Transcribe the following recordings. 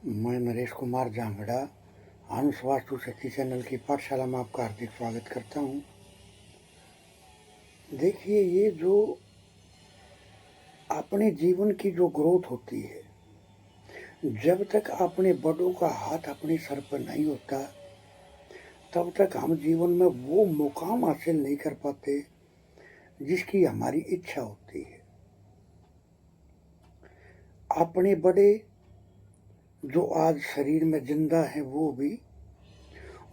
मैं नरेश कुमार जांगड़ा हंस वास्तु शक्ति चैनल की पाठशाला में आपका हार्दिक स्वागत करता हूं। देखिए, ये जो अपने जीवन की जो ग्रोथ होती है, जब तक अपने बड़ों का हाथ अपने सर पर नहीं होता, तब तक हम जीवन में वो मुकाम हासिल नहीं कर पाते जिसकी हमारी इच्छा होती है। अपने बड़े जो आज शरीर में जिंदा हैं वो भी,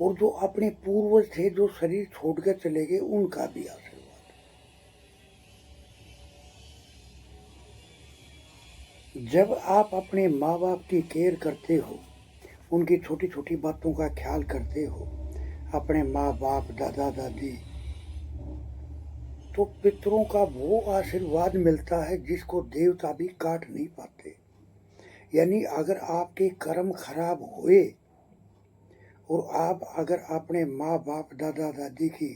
और जो अपने पूर्वज थे जो शरीर छोड़कर चले गए, उनका भी आशीर्वाद। जब आप अपने माँ बाप की केयर करते हो, उनकी छोटी छोटी बातों का ख्याल करते हो, अपने माँ बाप दादा दादी, तो पितरों का वो आशीर्वाद मिलता है जिसको देवता भी काट नहीं पाते। यानी अगर आपके कर्म खराब हुए और आप अगर अपने माँ बाप दादा दादी की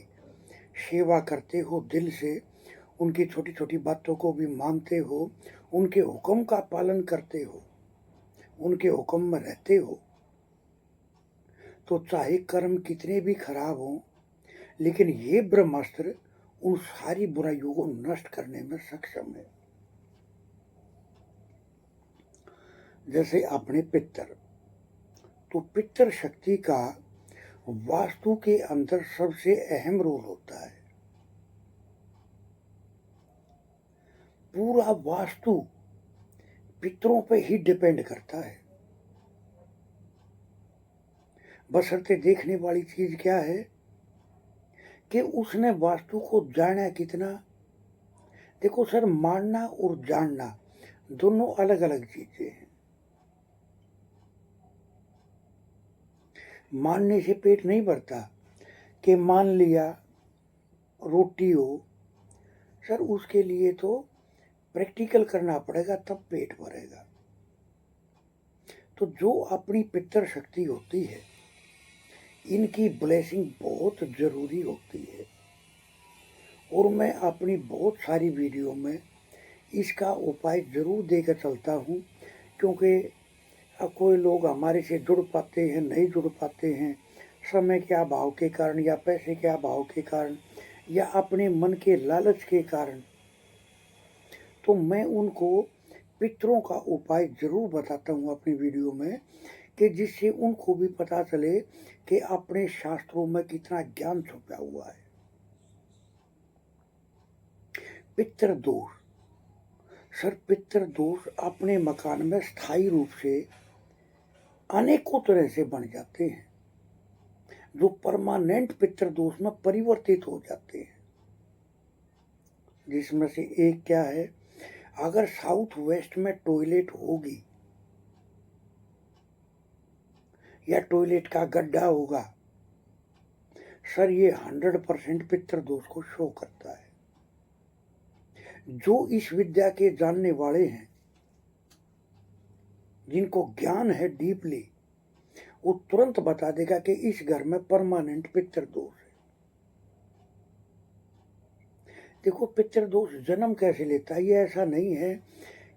सेवा करते हो दिल से, उनकी छोटी छोटी बातों को भी मानते हो, उनके हुक्म का पालन करते हो, उनके हुक्म में रहते हो, तो चाहे कर्म कितने भी खराब हों, लेकिन ये ब्रह्मास्त्र उन सारी बुराइयों को नष्ट करने में सक्षम है। जैसे अपने पितर, तो पितर शक्ति का वास्तु के अंदर सबसे अहम रोल होता है। पूरा वास्तु पितरों पे ही डिपेंड करता है। बशर्ते देखने वाली चीज क्या है कि उसने वास्तु को जाना कितना। देखो सर, मानना और जानना दोनों अलग अलग चीजें हैं। मानने से पेट नहीं भरता कि मान लिया रोटी हो, सर उसके लिए तो प्रैक्टिकल करना पड़ेगा, तब पेट भरेगा। तो जो अपनी पितर शक्ति होती है, इनकी ब्लेसिंग बहुत जरूरी होती है, और मैं अपनी बहुत सारी वीडियो में इसका उपाय जरूर देकर चलता हूँ, क्योंकि कोई लोग हमारे से जुड़ पाते हैं, नहीं जुड़ पाते हैं, समय के अभाव के कारण या पैसे के अभाव के कारण या अपने मन के लालच के कारण, तो मैं उनको पितरों का उपाय जरूर बताता हूँ अपनी वीडियो में, कि जिससे उनको भी पता चले कि अपने शास्त्रों में कितना ज्ञान छुपा हुआ है। पितृ दोष, सर पितृ दोष अपने मकान में स्थायी रूप से अनेकों तरह से बन जाते हैं, जो परमानेंट पितृ दोष में परिवर्तित हो जाते हैं। जिसमें से एक क्या है, अगर साउथ वेस्ट में टॉयलेट होगी या टॉयलेट का गड्ढा होगा, सर ये 100% पितृ दोष को शो करता है। जो इस विद्या के जानने वाले हैं, जिनको ज्ञान है डीपली, वो तुरंत बता देगा कि इस घर में परमानेंट पितृ दोष है। देखो, पितृ दोष जन्म कैसे लेता है, ये ऐसा नहीं है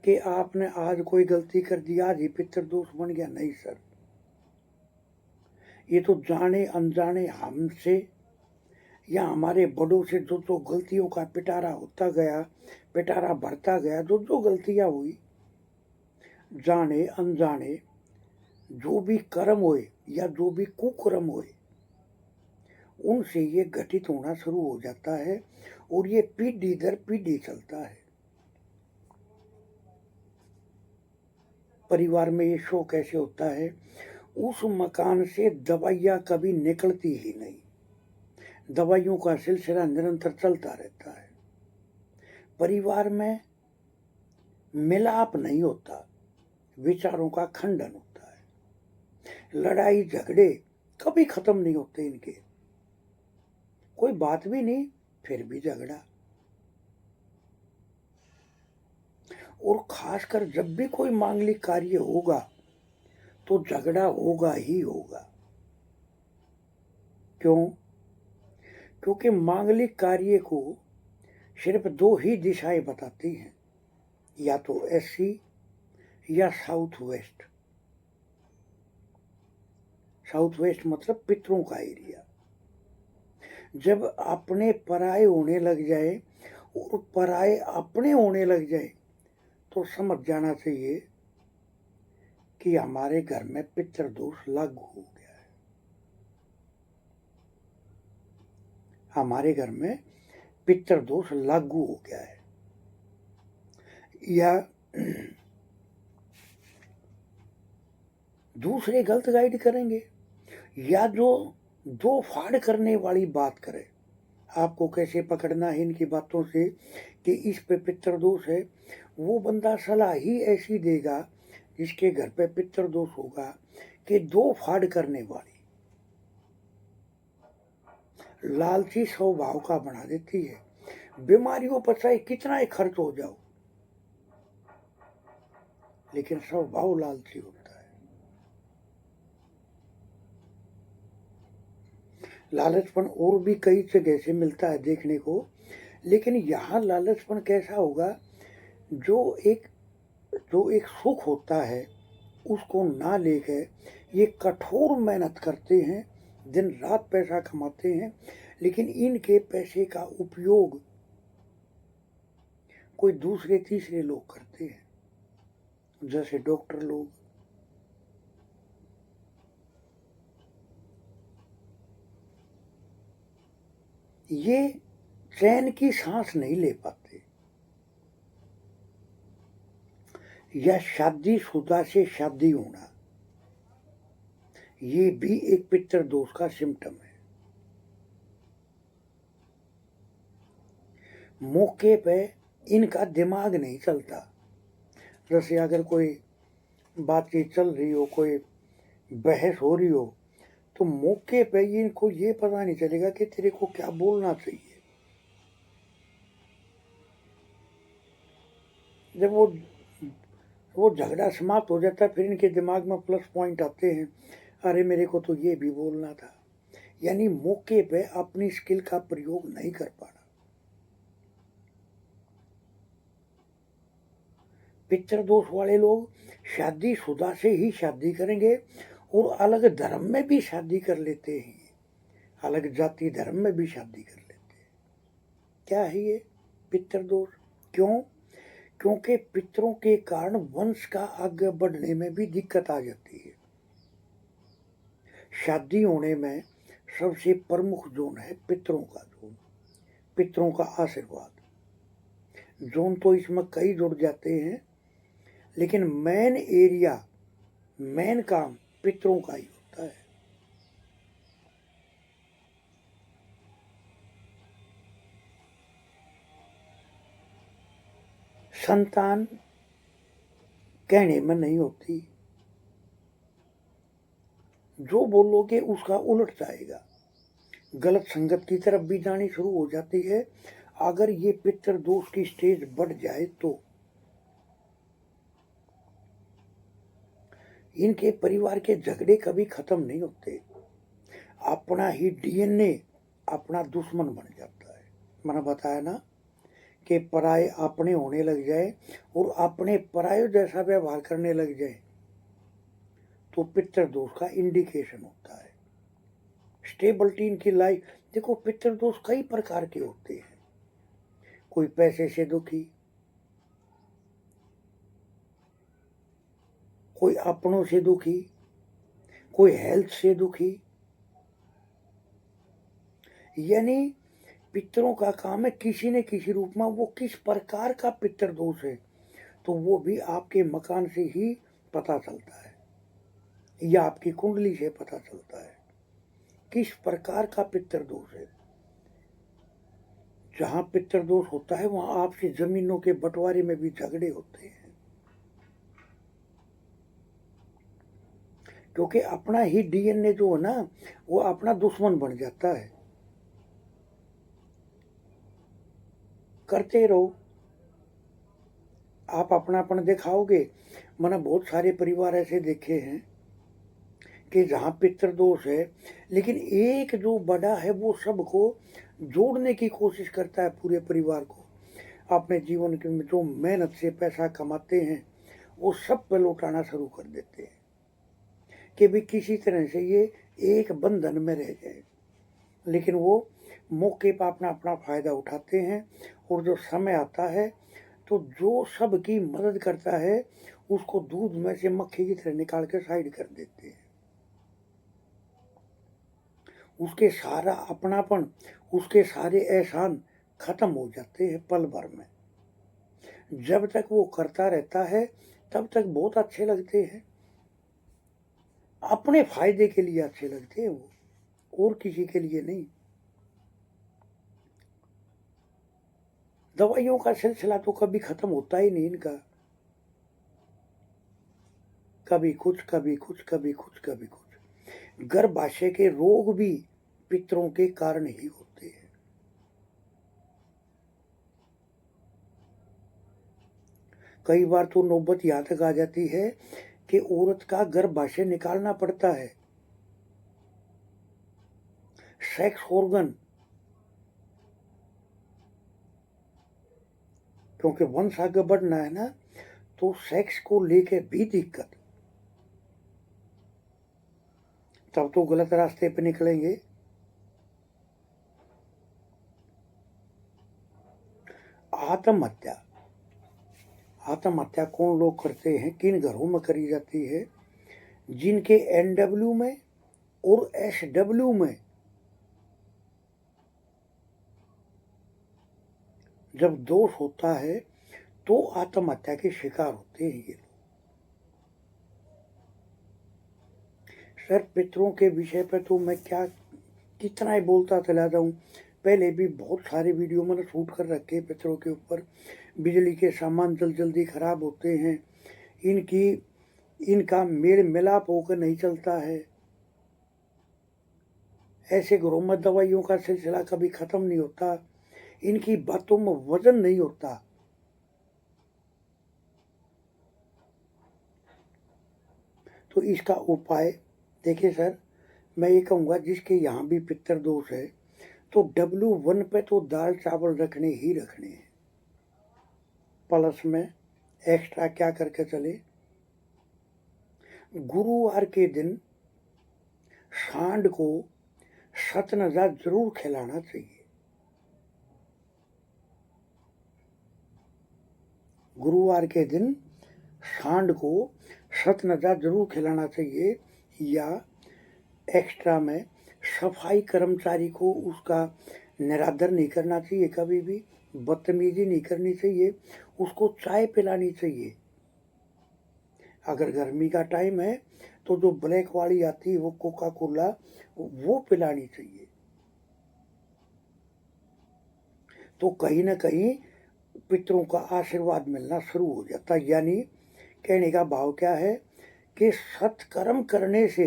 कि आपने आज कोई गलती कर दी आज ही पितृ दोष बन गया। नहीं सर, ये तो जाने अनजाने हमसे या हमारे बड़ों से जो जो गलतियों का पिटारा होता गया, पिटारा बढ़ता गया, जो जो गलतियां हुई, जाने अनजाने जो भी कर्म हुए या जो भी कुकर्म हुए, उनसे ये घटित होना शुरू हो जाता है, और ये पीढ़ी दर पीढ़ी चलता है। परिवार में ये शो कैसे होता है, उस मकान से दवाइयां कभी निकलती ही नहीं, दवाइयों का सिलसिला निरंतर चलता रहता है। परिवार में मिलाप नहीं होता, विचारों का खंडन होता है, लड़ाई झगड़े कभी खत्म नहीं होते इनके, कोई बात भी नहीं फिर भी झगड़ा। और खासकर जब भी कोई मांगलिक कार्य होगा तो झगड़ा होगा ही होगा। क्यों? क्योंकि मांगलिक कार्य को सिर्फ दो ही दिशाएं बताती हैं, या तो एसी या साउथ वेस्ट। साउथ वेस्ट मतलब पितरों का एरिया। जब अपने पराये होने लग जाए और पराये अपने होने लग जाए तो समझ जाना चाहिए कि हमारे घर में पितृदोष लागू हो गया है। हमारे घर में पितृदोष लागू हो गया है। या दूसरे गलत गाइड करेंगे, या जो दो फाड़ करने वाली बात करे। आपको कैसे पकड़ना है इनकी बातों से कि इस पे पितृदोष है, वो बंदा सलाह ही ऐसी देगा जिसके घर पे पितृदोष होगा कि दो फाड़ करने वाली, लालची स्वभाव का बना देती है। बीमारियों पर चाहे कितना ही खर्च हो जाओ, लेकिन स्वभाव लालची होता है। लालचपन और भी कई जगह से मिलता है देखने को, लेकिन यहाँ लालचपन कैसा होगा, जो एक सुख होता है उसको ना लेकर ये कठोर मेहनत करते हैं, दिन रात पैसा कमाते हैं, लेकिन इनके पैसे का उपयोग कोई दूसरे तीसरे लोग करते हैं, जैसे डॉक्टर लोग। ये चैन की सांस नहीं ले पाते, या शादीशुदा से शादी होना ये भी एक पितृदोष का सिम्टम है। मौके पे इनका दिमाग नहीं चलता। जैसे अगर कोई बातचीत चल रही हो, कोई बहस हो रही हो, तो मौके पे इनको ये पता नहीं चलेगा कि तेरे को क्या बोलना चाहिए। जब वो झगड़ा समाप्त हो जाता है, फिर इनके दिमाग में प्लस पॉइंट आते हैं, अरे मेरे को तो ये भी बोलना था। यानी मौके पे अपनी स्किल का प्रयोग नहीं कर पाना। पितृदोष वाले लोग शादीशुदा से ही शादी करेंगे और अलग धर्म में भी शादी कर लेते हैं, अलग जाति धर्म में भी शादी कर लेते हैं। क्या है ये पितृदोष? क्यों? क्योंकि पितरों के कारण वंश का आगे बढ़ने में भी दिक्कत आ जाती है। शादी होने में सबसे प्रमुख जोन है पितरों का जोन, पितरों का आशीर्वाद। जोन तो इसमें कई जुड़ जाते हैं, लेकिन मेन एरिया, मेन काम पितरों का ही होता है। संतान कहने में नहीं होती, जो बोलोगे उसका उलट जाएगा, गलत संगत की तरफ भी जानी शुरू हो जाती है। अगर ये पितृदोष की स्टेज बढ़ जाए तो इनके परिवार के झगड़े कभी खत्म नहीं होते। अपना ही डीएनए अपना दुश्मन बन जाता है। मैंने बताया ना कि पराये अपने होने लग जाए और अपने पराये जैसा व्यवहार करने लग जाए तो पितृदोष का इंडिकेशन होता है। स्टेबिलिटी इनकी लाइफ, देखो पितृदोष कई प्रकार के होते हैं। कोई पैसे से दुखी, कोई अपनों से दुखी, कोई हेल्थ से दुखी। यानी पितरों का काम है किसी न किसी रूप में, वो किस प्रकार का पितृदोष है तो वो भी आपके मकान से ही पता चलता है, या आपकी कुंडली से पता चलता है किस प्रकार का पितृदोष है। जहां पितृदोष होता है वहां आपसी जमीनों के बंटवारे में भी झगड़े होते हैं, क्योंकि अपना ही डीएनए जो है ना वो अपना दुश्मन बन जाता है। करते रहो, आप अपनापन दिखाओगे। मैंने बहुत सारे परिवार ऐसे देखे हैं कि जहाँ पितृदोष है, लेकिन एक जो बड़ा है वो सबको जोड़ने की कोशिश करता है, पूरे परिवार को। अपने जीवन के में जो मेहनत से पैसा कमाते हैं वो सब पे लौटाना शुरू कर देते हैं। कि भी किसी तरह से ये एक बंधन में रह जाए, लेकिन वो मौके पर अपना अपना फ़ायदा उठाते हैं। और जो समय आता है तो जो सबकी मदद करता है उसको दूध में से मक्खी की तरह निकाल के साइड कर देते हैं। उसके सारा अपनापन, उसके सारे एहसान खत्म हो जाते हैं पल भर में। जब तक वो करता रहता है तब तक बहुत अच्छे लगते हैं, अपने फायदे के लिए अच्छे लगते हैं वो, और किसी के लिए नहीं। दवाइयों का सिलसिला तो कभी खत्म होता ही नहीं इनका, कभी कुछ कभी कुछ कभी कुछ कभी कुछ। गर्भाशय के रोग भी पितरों के कारण ही होते हैं। कई बार तो नौबत यहाँ तक आ जाती है कि औरत का गर्भाशय निकालना पड़ता है। सेक्स ऑर्गन, क्योंकि वंश आगे बढ़ना है ना, तो सेक्स को लेके भी दिक्कत, तब तो गलत रास्ते पे निकलेंगे। आत्महत्या, आत्महत्या कौन लोग करते हैं, किन घरों में करी जाती है? जिनके NW में और SW में जब दोष होता है तो आत्महत्या के शिकार होते हैं ये लोग। सर पितरों के विषय पर तो मैं क्या कितना ही बोलता चला जाऊं। पहले भी बहुत सारे वीडियो मैंने शूट कर रखे हैं पितरों के ऊपर। बिजली के सामान जल्दी खराब होते हैं, इनका मेल मिलाप होकर नहीं चलता है। ऐसे घरों में दवाइयों का सिलसिला कभी खत्म नहीं होता, इनकी बातों में वजन नहीं होता। तो इसका उपाय देखिए सर, मैं ये कहूँगा जिसके यहाँ भी पितर दोष है तो W1 पे तो दाल चावल रखने ही रखने हैं। प्लस में एक्स्ट्रा क्या करके चले, गुरुवार के दिन सांड को सतनजा जरूर खिलाना चाहिए। गुरुवार के दिन सांड को सतनजा जरूर खिलाना चाहिए। या एक्स्ट्रा में सफाई कर्मचारी को उसका निरादर नहीं करना चाहिए, कभी भी बदतमीजी नहीं करनी चाहिए, उसको चाय पिलानी चाहिए। अगर गर्मी का टाइम है तो जो ब्लैक वाली आती है वो कोका कोला वो पिलानी चाहिए। तो कहीं ना कहीं पितरों का आशीर्वाद मिलना शुरू हो जाता। यानी कहने का भाव क्या है कि सत्कर्म करने से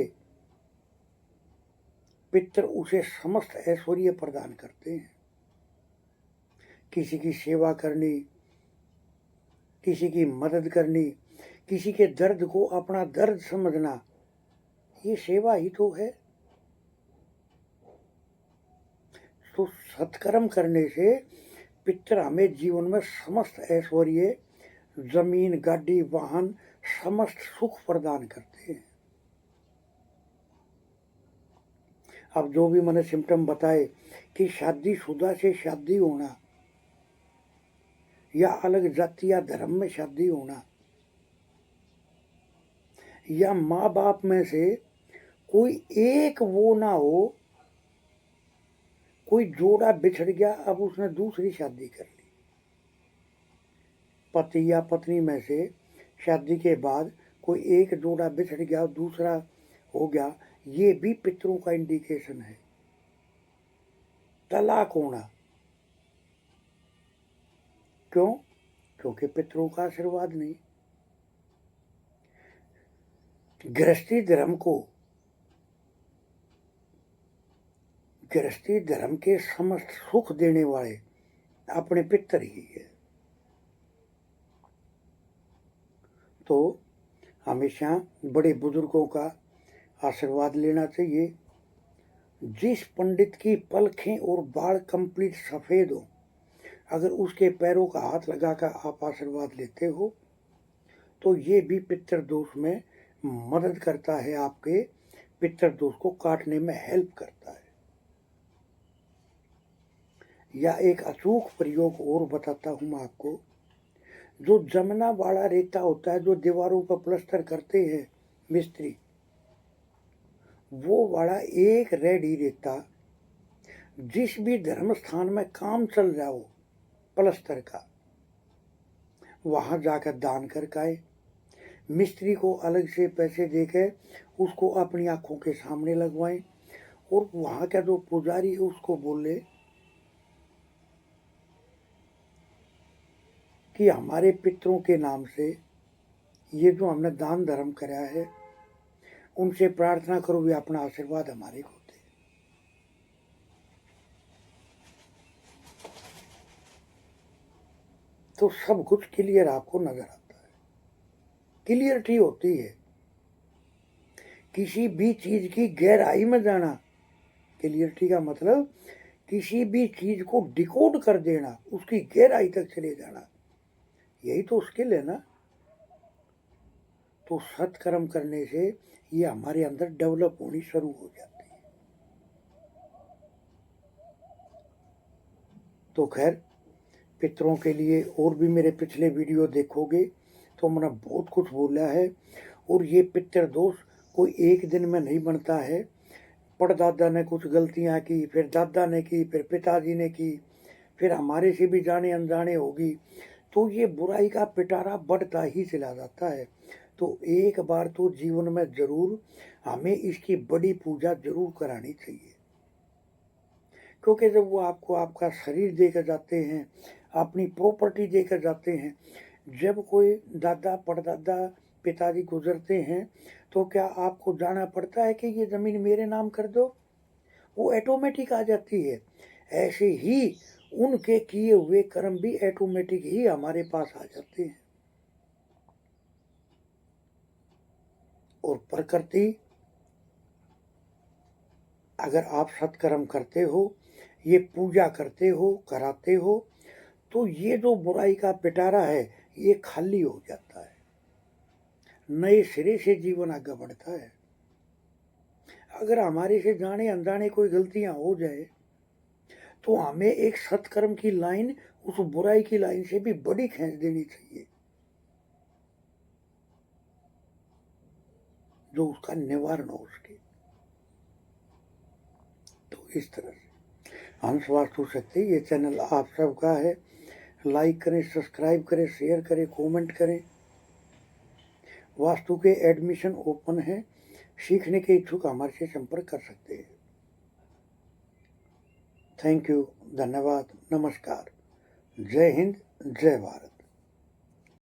पितर उसे समस्त ऐश्वर्य प्रदान करते हैं। किसी की सेवा करनी, किसी की मदद करनी, किसी के दर्द को अपना दर्द समझना, ये सेवा ही तो है। तो सत्कर्म करने से पितर हमें जीवन में समस्त ऐश्वर्य, जमीन गाड़ी वाहन समस्त सुख प्रदान करते हैं। अब जो भी मैंने सिम्टम बताए कि शादीशुदा से शादी होना या अलग जाति या धर्म में शादी होना, या माँ बाप में से कोई एक वो ना हो, कोई जोड़ा बिछड़ गया अब उसने दूसरी शादी कर ली, पति या पत्नी में से शादी के बाद कोई एक जोड़ा बिछड़ गया दूसरा हो गया, ये भी पितरों का इंडिकेशन है। तलाक होना, क्यों? क्योंकि पितरों का आशीर्वाद नहीं। गृहस्थी धर्म के समस्त सुख देने वाले अपने पितर ही है। तो हमेशा बड़े बुजुर्गों का आशीर्वाद लेना चाहिए। जिस पंडित की पलखें और बाल कंप्लीट सफ़ेद हो, अगर उसके पैरों का हाथ लगाकर आप आशीर्वाद लेते हो तो ये भी पितर दोष में मदद करता है, आपके पितृदोष को काटने में हेल्प करता है। या एक अचूक प्रयोग और बताता हूँ मैं आपको। जो जमना वाला रेता होता है, जो दीवारों पर प्लास्टर करते हैं मिस्त्री, वो वाला एक रेडी रेता जिस भी धर्म स्थान में काम चल रहा हो प्लास्टर का, वहां जाकर दान करके आए। मिस्त्री को अलग से पैसे देकर उसको अपनी आंखों के सामने लगवाएं, और वहां का जो पुजारी है उसको बोले कि हमारे पितरों के नाम से ये जो हमने दान धर्म करा है, उनसे प्रार्थना करो वे अपना आशीर्वाद हमारे को दे। तो सब कुछ क्लियर आपको नजर आता है, क्लियरिटी होती है। किसी भी चीज की गहराई में जाना, क्लियरिटी का मतलब किसी भी चीज को डिकोड कर देना, उसकी गहराई तक चले जाना, यही तो स्किल है ना। तो सत्कर्म करने से ये हमारे अंदर डेवलप होनी शुरू हो जाती है। तो खैर, पितरों के लिए और भी मेरे पिछले वीडियो देखोगे तो मैंने बहुत कुछ बोला है। और ये पितृ दोष कोई एक दिन में नहीं बनता है। परदादा ने कुछ गलतियां की, फिर दादा ने की, फिर पिताजी ने की, फिर हमारे से भी जाने अनजाने होगी, तो ये बुराई का पिटारा बढ़ता ही चला जाता है। तो एक बार तो जीवन में जरूर हमें इसकी बड़ी पूजा जरूर करानी चाहिए। क्योंकि जब वो आपको आपका शरीर देकर जाते हैं, अपनी प्रॉपर्टी देकर जाते हैं, जब कोई दादा परदादा पिताजी गुजरते हैं, तो क्या आपको जाना पड़ता है कि ये ज़मीन मेरे नाम कर दो? वो ऑटोमेटिक आ जाती है। ऐसे ही उनके किए हुए कर्म भी ऑटोमेटिक ही हमारे पास आ जाते हैं। और प्रकृति, अगर आप सत्कर्म करते हो, ये पूजा करते हो, कराते हो, तो ये जो बुराई का पिटारा है ये खाली हो जाता है, नए सिरे से जीवन आगे बढ़ता है। अगर हमारे से जाने अनजाने कोई गलतियां हो जाए, तो हमें एक सत्कर्म की लाइन उस बुराई की लाइन से भी बड़ी खींच देनी चाहिए, जो उसका निवारण हो सके। तो इस तरह से हंस वास्तु शक्ति ये चैनल आप सबका है। लाइक करें, सब्सक्राइब करें, शेयर करें, कमेंट करें। वास्तु के एडमिशन ओपन है, सीखने के इच्छुक हमारे से संपर्क कर सकते हैं। थैंक यू, धन्यवाद, नमस्कार, जय हिंद, जय भारत।